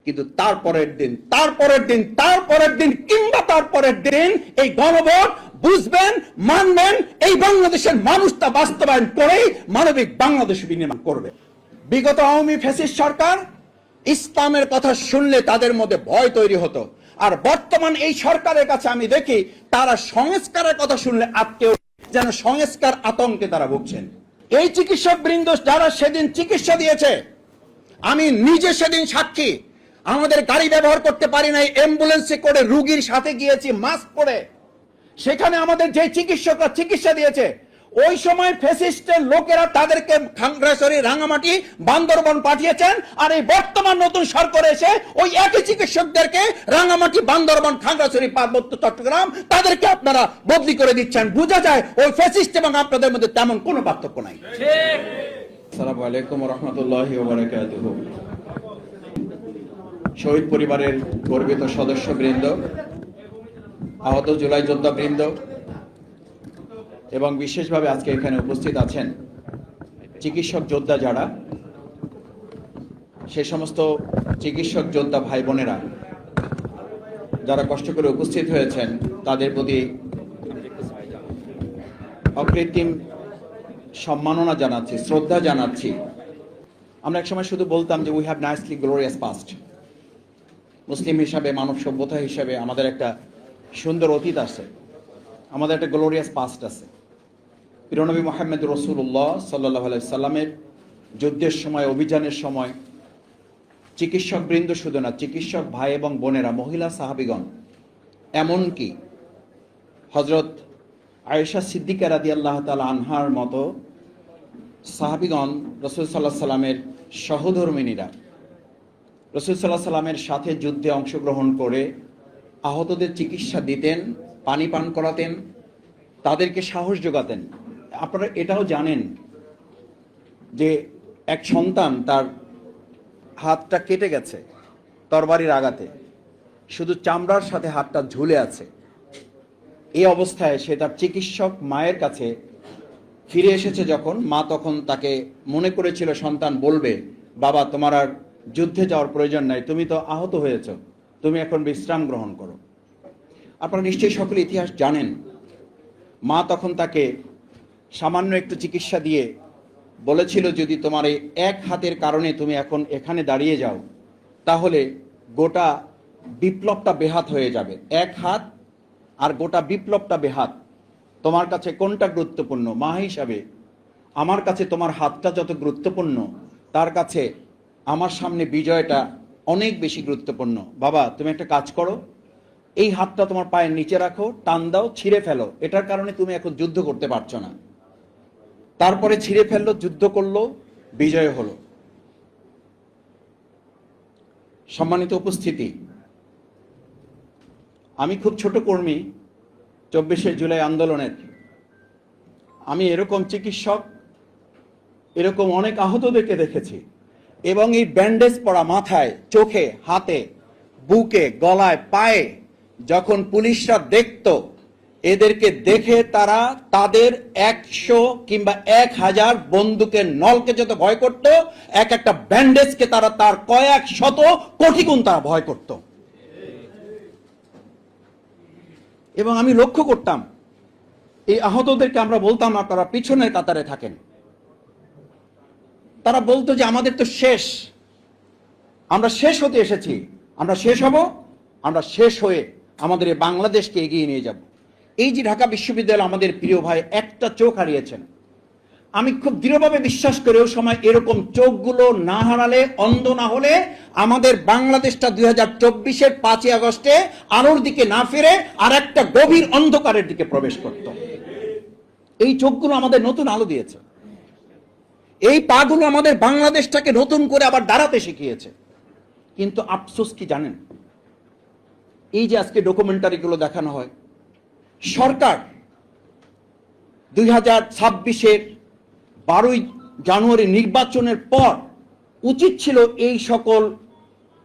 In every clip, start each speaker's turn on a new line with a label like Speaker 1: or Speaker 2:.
Speaker 1: কিন্তু তারপরের দিন কিংবা তারপরের দিন এই গণভোট বুঝবেন, মানবেন, এই বাংলাদেশের মানুষ তা বাস্তবায়ন করেই মানবিক বাংলাদেশ বিনির্মাণ করবে। বিগত আওয়ামী ফ্যাসিস্ট সরকার ইসলামের কথা শুনলে তাদের মধ্যে ভয় তৈরি হতো, আর বর্তমান এই সরকারের কাছে আমি দেখি তারা সংস্কারের কথা শুনলে আটকে যেন সংস্কার আতঙ্কে তারা ভুগছেন। এই চিকিৎসক বৃন্দ যারা সেদিন চিকিৎসা দিয়েছে, আমি নিজে সেদিন সাক্ষী। আমাদের গাড়ি ব্যবহার করতে পারি নাই, অ্যাম্বুলেন্সে করে রুগীর সাথে গিয়েছি মাস্ক পরে। সেখানে আমাদের যে চিকিৎসকরা চিকিৎসা দিয়েছে, ওই সময় ফ্যাসিস্টের লোকেরা তাদেরকে খাগড়াছড়ি, রাঙামাটি, বান্দরবান পাঠিয়েছেন, আর এই বর্তমান নতুন সরকার এসে ওই একই চিকিৎসকদেরকে রাঙামাটি, বান্দরবান, খাগড়াছড়ি, পার্বত্য চট্টগ্রাম তাদেরকে আপনারা বদলি করে দিচ্ছেন। বোঝা যায় ওই ফ্যাসিস্ট এবং আপনাদের মধ্যে তেমন কোনো পার্থক্য নাই। আসসালামু আলাইকুম ওয়া রাহমাতুল্লাহি ওয়া বারাকাতুহু। শহীদ পরিবারের গর্বিত সদস্যবৃন্দ, আহত জুলাই যোদ্ধা বৃন্দ এবং বিশেষভাবে আজকে এখানে উপস্থিত আছেন চিকিৎসক যোদ্ধা যারা, সে সমস্ত চিকিৎসক যোদ্ধা ভাই বোনেরা যারা কষ্ট করে উপস্থিত হয়েছেন, তাদের প্রতি অকৃত্রিম সম্মাননা জানাচ্ছি, শ্রদ্ধা জানাচ্ছি। আমরা একসময় শুধু বলতাম যে we have nicely glorious past. মুসলিম হিসাবে, মানব সভ্যতা হিসাবে আমাদের একটা সুন্দর অতীত আছে, আমাদের একটা গ্লোরিয়াস পাস্ট আছে। প্রিয়নবী মুহাম্মদ রাসূলুল্লাহ সাল্লাল্লাহু আলাইহি সাল্লামের যুদ্ধের সময়, অভিযানের সময় চিকিৎসক বৃন্দ শুধু না, চিকিৎসক ভাই এবং বোনেরা, মহিলা সাহাবীগণ, এমনকি হযরত আয়েশা সিদ্দিকা রাদিয়াল্লাহু তাআলা আনহার মতো সাহাবীগণ রাসূল সাল্লাল্লাহু আলাইহি সাল্লামের সহধর্মিণীরা রাসূল সাল্লাল্লাহু আলাইহি সাল্লামের সাথে যুদ্ধে অংশগ্রহণ করে আহতদের চিকিৎসা দিতেন, পানি পান করাতেন, তাদেরকে সাহস যোগাতেন। আপনারা এটাও জানেন যে এক সন্তান তার হাতটা কেটে গেছে তরবারির আঘাতে, শুধু চামড়ার সাথে হাতটা ঝুলে আছে। এই অবস্থায় সে তার চিকিৎসক মায়ের কাছে ফিরে এসেছে যখন, মা তখন তাকে মনে করেছিল সন্তান বলবে, বাবা তোমার আর যুদ্ধে যাওয়ার প্রয়োজন নাই, তুমি তো আহত হয়েছ, তুমি এখন বিশ্রাম গ্রহণ করো। আপনারা নিশ্চয়ই সকলে ইতিহাস জানেন। মা তখন তাকে সামান্য একটু চিকিৎসা দিয়ে বলেছিল, যদি তোমার এই এক হাতের কারণে তুমি এখন এখানে দাঁড়িয়ে যাও, তাহলে গোটা বিপ্লবটা বেহাত হয়ে যাবে। এক হাত আর গোটা বিপ্লবটা বেহাত। তোমার কাছে কোনটা গুরুত্বপূর্ণ? মা হিসাবে আমার কাছে তোমার হাতটা যত গুরুত্বপূর্ণ, তার কাছে আমার সামনে বিজয়টা অনেক বেশি গুরুত্বপূর্ণ। বাবা তুমি একটা কাজ করো, এই হাতটা তোমার পায়ের নিচে রাখো, টান দাও, ছিঁড়ে ফেলো, এটার কারণে তুমি এখন যুদ্ধ করতে পারছো না। তারপরে ছিঁড়ে ফেললো, যুদ্ধ করলো, বিজয় হলো। সম্মানিত উপস্থিতি, আমি খুব ছোট কর্মী 24শে জুলাই আন্দোলনের। আমি এরকম চিকিৎসক, এরকম অনেক আহতদেরকে দেখেছি, এবং এই ব্যান্ডেজ পরা মাথায়, চোখে, হাতে, বুকে, গলায়, পায়ে যখন পুলিশরা দেখত, এদেরকে দেখে তারা তাদের 100 কিংবা 1000 বন্দুকের নলকে যত ভয় করত, এক একটা ব্যান্ডেজকে তারা তার কয়েক শত কোটি গুণ তারা ভয় করত। এবং আমি লক্ষ্য করতাম এই আহতদেরকে আমরা বলতাম আপনারা পিছনের কাতারে থাকেন। তারা বলতো যে আমাদের তো শেষ, আমরা শেষ হতে এসেছি, আমরা শেষ হব, আমরা শেষ হয়ে আমাদের এই বাংলাদেশকে এগিয়ে নিয়ে যাব। এই যে ঢাকা বিশ্ববিদ্যালয় আমাদের প্রিয় ভাই একটা চোখ হারিয়েছেন, আমি খুব দৃঢ়ভাবে বিশ্বাস করি ওই সময় এরকম চোখগুলো না হারালে, অন্ধ না হলে আমাদের বাংলাদেশটা 2024-এর 5ই আগস্টে আলোর দিকে না ফিরে আর একটা গভীর অন্ধকারের দিকে প্রবেশ করত। এই চোখগুলো আমাদের নতুন আলো দিয়েছে, এই পাগুলো আমাদের বাংলাদেশটাকে নতুন করে আবার দাঁড়াতে শিখিয়েছে। কিন্তু আফসোস কি জানেন, এই যে আজকে ডকুমেন্টারিগুলো দেখানো হয়, সরকার 2026-এর 12ই জানুয়ারি নির্বাচনের পর উচিত ছিল এই সকল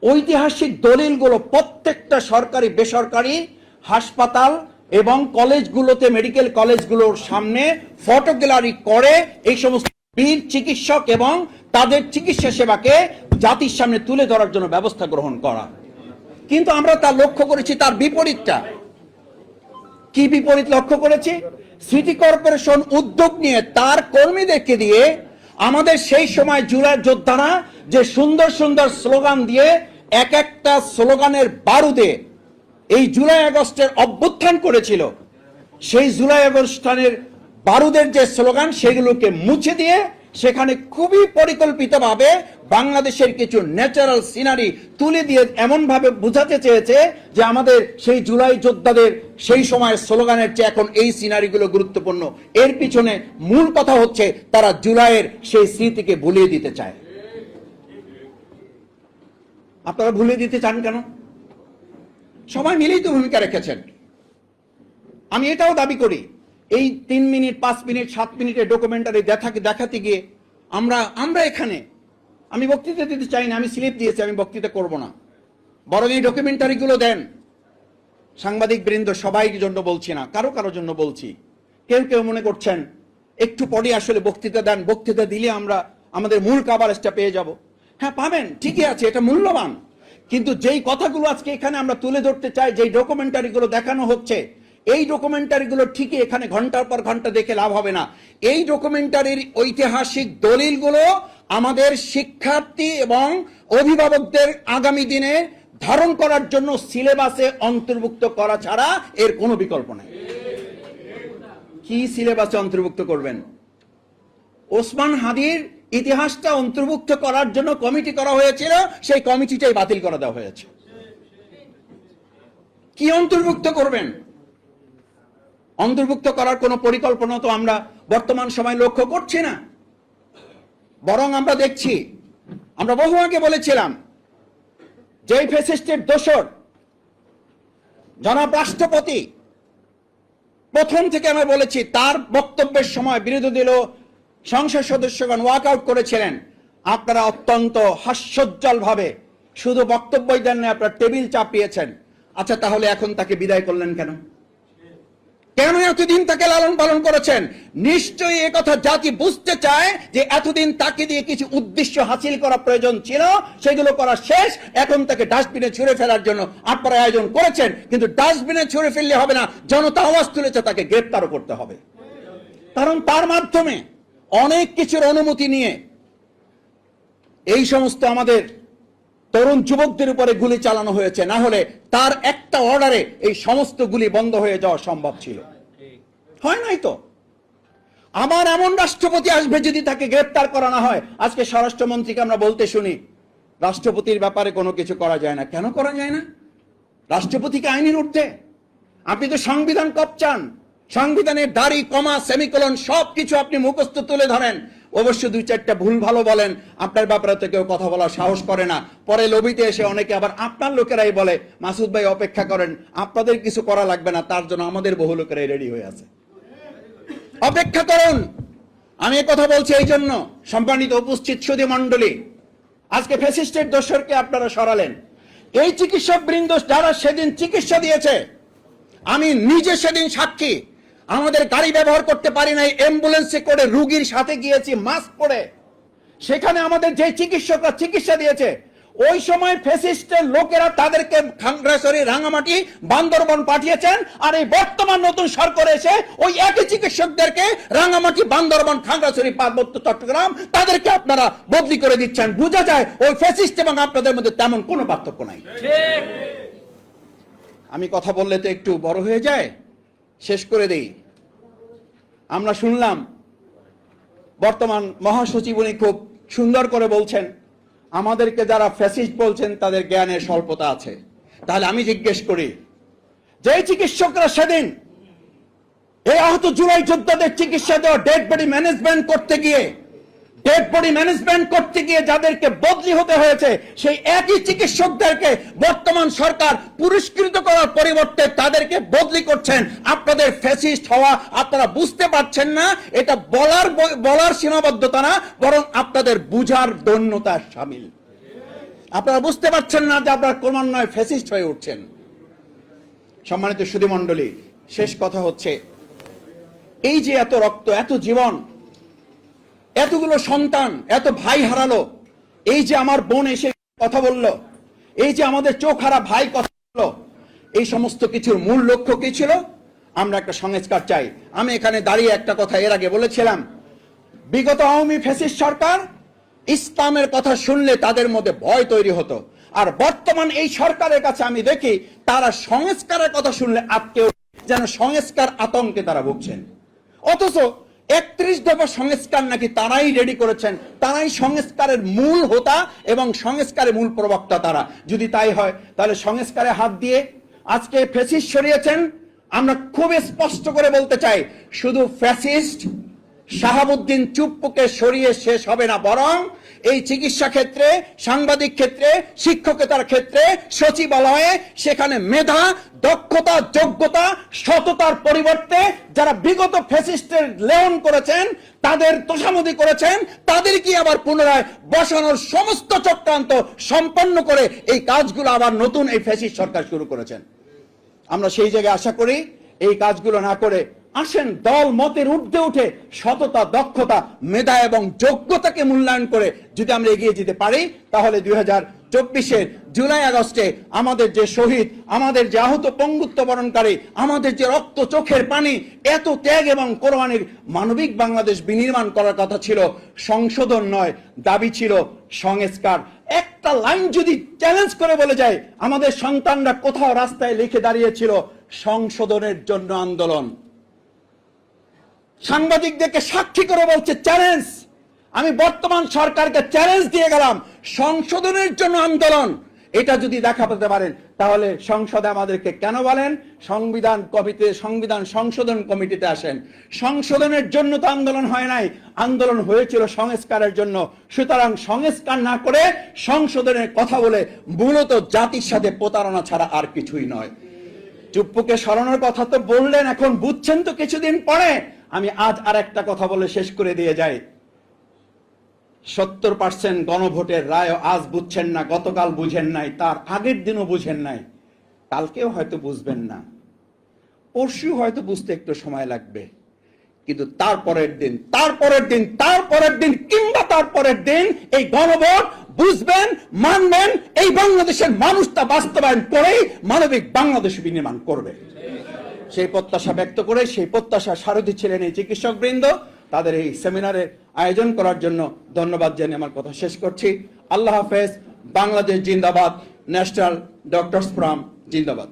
Speaker 1: ঐতিহাসিক দলিলগুলো প্রত্যেকটা সরকারি, বেসরকারি হাসপাতাল এবং কলেজগুলোতে, মেডিকেল কলেজগুলোর সামনে ফটো গ্যালারি করে এই সমস্ত বীর চিকিৎসক এবং তাদের চিকিৎসা সেবাকে জাতির সামনে তুলে ধরার জন্য ব্যবস্থা গ্রহণ করা। কিন্তু আমরা তা লক্ষ্য করেছি তার বিপরীতটা। কি বিপরীত লক্ষ্য করেছি? সিটি কর্পোরেশন উদ্যোগ নিয়ে তার কর্মীদেরকে দিয়ে আমাদের সেই সময় জুলাই যোদ্ধারা যে সুন্দর সুন্দর স্লোগান দিয়ে এক একটা স্লোগানের বারুদে এই জুলাই আগস্টের অভ্যুত্থান করেছিল, সেই জুলাই আগস্টের বারুদের যে স্লোগান সেগুলোকে মুছে দিয়ে সেখানে খুবই পরিকল্পিতভাবে বাংলাদেশের কিছু ন্যাচারাল সিনারি তুলে দিয়ে এমন ভাবে বোঝাতে চেয়েছে যে আমাদের সেই জুলাই যোদ্ধাদের সেই সময়ের স্লোগানের চেয়ে এখন এই সিনারিগুলো গুরুত্বপূর্ণ। এর পিছনে মূল কথা হচ্ছে তারা জুলাইয়ের সেই স্মৃতিকে ভুলিয়ে দিতে চায়। আপনারা ভুলিয়ে দিতে চান কেন? সবাই মিলেই তো ভূমিকা রেখেছেন। আমি এটাও দাবি করি, এই 3 মিনিট 5 মিনিট 7 মিনিটের ডকুমেন্টারি দেখাতে গিয়ে আমরা এখানে আমি বক্তৃতা দিতে চাই না, আমি স্লিপ দিয়েছি, আমি বক্তৃতা করব না, বরং এই ডকুমেন্টারিগুলো দেন। সাংবাদিক বৃন্দ সবাইয়ের জন্য বলছি না, কারো জন্য বলছি। কেউ কেউ মনে করছেন একটু পরে আসলে বক্তৃতা দেন, বক্তৃতা দিলে আমরা আমাদের মূল কভারেজটা পেয়ে যাব। হ্যাঁ পাবেন, ঠিকই আছে, এটা মূল্যবান। কিন্তু যেই কথাগুলো আজকে এখানে আমরা তুলে ধরতে চাই, যেই ডকুমেন্টারিগুলো দেখানো হচ্ছে, এই ডকুমেন্টারিগুলো ঠিকই এখানে ঘন্টার পর ঘন্টা দেখে লাভ হবে না। এই ডকুমেন্টারির ঐতিহাসিক দলিলগুলো আমাদের শিক্ষার্থী এবং অভিভাবকদের আগামী দিনে ধারণ করার জন্য সিলেবাসে অন্তর্ভুক্ত করা ছাড়া এর কোনো বিকল্প নেই। কি সিলেবাসে অন্তর্ভুক্ত করবেন? ওসমান হাদির ইতিহাসটা অন্তর্ভুক্ত করার জন্য কমিটি করা হয়েছিল, সেই কমিটিটাই বাতিল করে দেওয়া হয়েছে। কি অন্তর্ভুক্ত করবেন? অন্তর্ভুক্ত করার কোনো পরিকল্পনা তো আমরা বর্তমান সময় লক্ষ্য করছি না। বরং আমরা দেখছি, আমরা বহু আগে বলেছিলাম যে ফ্যাসিস্টের দোসর জনাব রাষ্ট্রপতি, প্রথম থেকে আমরা বলেছি, তার বক্তব্যের সময় বিরোধী দল সংসদ সদস্যগণ ওয়াক আউট করেছিলেন। আপনারা অত্যন্ত হাস্যোজ্জ্বল ভাবে শুধু বক্তব্যই দেন না, আপনারা টেবিল চাপিয়েছেন। আচ্ছা, তাহলে এখন তাকে বিদায় করলেন কেন? কেন এতদিন তাকে লালন পালন করেছেন? নিশ্চয়ই একথা জাতি বুঝতে চায় যে এতদিন তাকে দিয়ে কিছু উদ্দেশ্য হাসিল করা প্রয়োজন ছিল, সেগুলো করা শেষ। এখন তাকে ডাস্টবিনে ছুঁড়ে ফেলার জন্য আপনারা আয়োজন করেছেন, কিন্তু ডাস্টবিনে ছুঁড়ে ফেললে হবে না, জনতা আওয়াজ তুলেছে, তাকে গ্রেপ্তারও করতে হবে। কারণ তার মাধ্যমে অনেক কিছুর অনুমতি নিয়ে এই সমস্ত আমাদের তরুণ যুবকদের উপরে গুলি চালানো হয়েছে। না হলে তার একটা অর্ডারে এই সমস্ত গুলি বন্ধ হয়ে যাওয়া সম্ভব ছিল। হয় নাই তো। আমার এমন রাষ্ট্রপতি আসবে যদি তাকে গ্রেপ্তার করা না হয়। আজকে স্বরাষ্ট্রমন্ত্রীকে আমরা বলতে শুনি রাষ্ট্রপতির ব্যাপারে কোনো কিছু করা যায় না। কেন করা যায় না? রাষ্ট্রপতিকে আইনের ঊর্ধ্বে। আপনি তো সংবিধান কপচান, সংবিধানের দাড়ি কমা সেমিকোলন সবকিছু আপনি মুখস্থ তুলে ধরেন, অবশ্য 2-4টা ভুল ভালো বলেন, আপনার ব্যাপারে তো কেউ কথা বলার সাহস করে না। পরে লবিতে এসে অনেকে আবার আপনার লোকেরাই বলে, মাসুদ ভাই অপেক্ষা করেন, আপনাদের কিছু করা লাগবে না, তার জন্য আমাদের বহু লোকেরাই রেডি হয়ে আছে, অপেক্ষা করুন। আমি কথা বলছি এই জন্য, সম্মানিত উপস্থিত সুধী মণ্ডলী, আজকে ফ্যাসিস্টের দোসরকে আপনারা সরালেন। এই চিকিৎসক বৃন্দ যারা সেদিন চিকিৎসা দিয়েছে, আমি নিজে সেদিন সাক্ষী। আমাদের গাড়ি ব্যবহার করতে পারি নাই, অ্যাম্বুলেন্সে করে রুগীর সাথে গিয়েছি মাস্ক পরে। সেখানে আমাদের যে চিকিৎসকরা চিকিৎসা দিয়েছে, ওই সময় ফ্যাসিস্টের লোকেরা তাদেরকে খাগড়াছড়ি, রাঙামাটি, বান্দরবন পাঠিয়েছেন। আর এই বর্তমান নতুন সরকার এসে ওই একই চিকিৎসকদেরকে রাঙামাটি, বান্দরবন, খাগড়াছড়ি, পার্বত্য চট্টগ্রাম তাদেরকে আপনারা বদলি করে দিচ্ছেন। বোঝা যায় ওই ফ্যাসিস্ট এবং আপনাদের মধ্যে তেমন কোনো পার্থক্য নাই। আমি কথা বললে তো একটু বড় হয়ে যায়, শেষ করে দেই। আমরা শুনলাম বর্তমান মহাসচিব উনি খুব সুন্দর করে বলছেন, আমাদেরকে যারা ফ্যাসিস্ট বলছেন তাদের জ্ঞানের স্বল্পতা আছে। তাহলে আমি জিজ্ঞেস করি, যে চিকিৎসকরা সেদিন এই আহত জুলাই যোদ্ধাদের চিকিৎসা দেওয়া ডেড বডি ম্যানেজমেন্ট করতে গিয়ে যাদেরকে বদলি হতে হয়েছে, সেই একই চিকিৎসকদেরকে বর্তমান সরকার পুরস্কৃত করার পরিবর্তে তাদেরকে বদলি করছেন। আপনাদের ফ্যাসিস্ট হওয়া আপনারা বুঝতে পারছেন না, এটা বলার সীমাবদ্ধতা না, বরং আপনাদের বুঝার দৈন্যতা শামিল। আপনারা বুঝতে পারছেন না যে আপনারা ক্রমান্বয়ে ফ্যাসিস্ট হয়ে উঠছেন। সম্মানিত সুধী মণ্ডলী, শেষ কথা হচ্ছে, এই যে এত রক্ত, এত জীবন, এতগুলো সন্তান, এত ভাই হারালো, এই যে আমার বোন এসে কথা বলল, এই যে আমাদের চোখহারা ভাই কথা বলল, এই সমস্ত কিছুর মূল লক্ষ্য কি ছিল? আমরা একটা সংস্কার চাই। আমি এখানে দাঁড়িয়ে একটা কথা এর আগে বলেছিলাম, বিগত আওয়ামী ফ্যাসিস্ট সরকার ইসলামের কথা শুনলে তাদের মধ্যে ভয় তৈরি হতো, আর বর্তমান এই সরকারের কাছে আমি দেখি তারা সংস্কারের কথা শুনলে আটকে যেন সংস্কার আতঙ্কে তারা ভুগছেন। অথচ 31 দফা সংস্কার নাকি তারাই রেডি করেছেন, তারাই সংস্কারের মূল হোতা এবং সংস্কারের মূল প্রবক্তা তারা। যদি তাই হয় তাহলে সংস্কারে হাত দিয়ে আজকে ফ্যাসিস্ট সরিয়েছেন। আমরা খুব স্পষ্ট করে বলতে চাই, শুধু ফ্যাসিস্ট শাহাবুদ্দিন চুপ্পুকে সরিয়ে শেষ হবে না, বরং এই চিকিৎসা ক্ষেত্রে, সাংবাদিক ক্ষেত্রে, শিক্ষকতার ক্ষেত্রে, সচিবালয়ে সেখানে মেধা, দক্ষতা, যোগ্যতা, সততার পরিবর্তে যারা বিগত ফ্যাসিস্টের লেয়ন করেছেন, তাদের তোষামোদি করেছেন, তাদেরকে আবার পুনরায় বসানোর সমস্ত চক্রান্ত সম্পন্ন করে এই কাজগুলো আবার নতুন এই ফ্যাসিস্ট সরকার শুরু করেছেন। আমরা সেই জায়গায় আশা করি এই কাজগুলো না করে আসেন দল মতের ঊর্ধ্বে উঠে সততা, দক্ষতা, মেধা এবং যোগ্যতাকে মূল্যায়ন করে যদি আমরা এগিয়ে যেতে পারি, তাহলে 2024-এর জুলাই আগস্টে আমাদের যে শহীদ, আমাদের যে আহত পঙ্গুত্ব বরণকারী, আমাদের যে রক্ত চোখের পানি, এত ত্যাগ এবং কোরবানির মানবিক বাংলাদেশ বিনির্মাণ করার কথা ছিল, সংশোধন নয়, দাবি ছিল সংস্কার। একটা লাইন যদি চ্যালেঞ্জ করে বলে যায়, আমাদের সন্তানরা কোথাও রাস্তায় লিখে দাঁড়িয়েছিল সংশোধনের জন্য আন্দোলন। সাংবাদিকদেরকে সাক্ষী করে বলছে চ্যালেঞ্জ। আমি বর্তমান সরকারকে চ্যালেঞ্জ দিয়ে গেলাম, সংশোধনের জন্য আন্দোলন। এটা যদি দেখাতে পারেন তাহলে সংসদে আমাদেরকে কেন বলেন সংবিধান সংশোধন কমিটিতে আসেন। সংশোধনের জন্য তো আন্দোলন হয় নাই, আন্দোলন হয়েছিল সংস্কারের জন্য। সুতরাং সংস্কার না করে সংশোধনের কথা বলে মূলত জাতির সাথে প্রতারণা ছাড়া আর কিছুই নয়। চুপ্পুকে সরানোর কথা তো বললেন, এখন বুঝছেন তো কিছুদিন পরে। আমি আজ আর একটা কথা বলে শেষ করে দিয়ে যাই। 70% গণভোটের রায় আজ বুঝছেন না, গতকাল বুঝেন নাই, তার আগের দিনও বুঝেন নাই, কালকেও হয়তো বুঝবেন না, পরশু হয়তো বুঝতে একটু সময় লাগবে, কিন্তু তারপরের দিন কিংবা তারপরের দিন এই গণভোট বুঝবেন, মানবেন, এই বাংলাদেশের মানুষটা বাস্তবায়ন করেই মানবিক বাংলাদেশ বিনির্মাণ করবে। সেই প্রত্যাশা ব্যক্ত করে, সেই প্রত্যাশা সারথি ছিলেন এই চিকিৎসক বৃন্দ। তাদের এই সেমিনারের আয়োজন করার জন্য ধন্যবাদ জানিয়ে আমার কথা শেষ করছি। আল্লাহ হাফেজ। বাংলাদেশ জিন্দাবাদ। ন্যাশনাল ডক্টরস ফোরাম জিন্দাবাদ।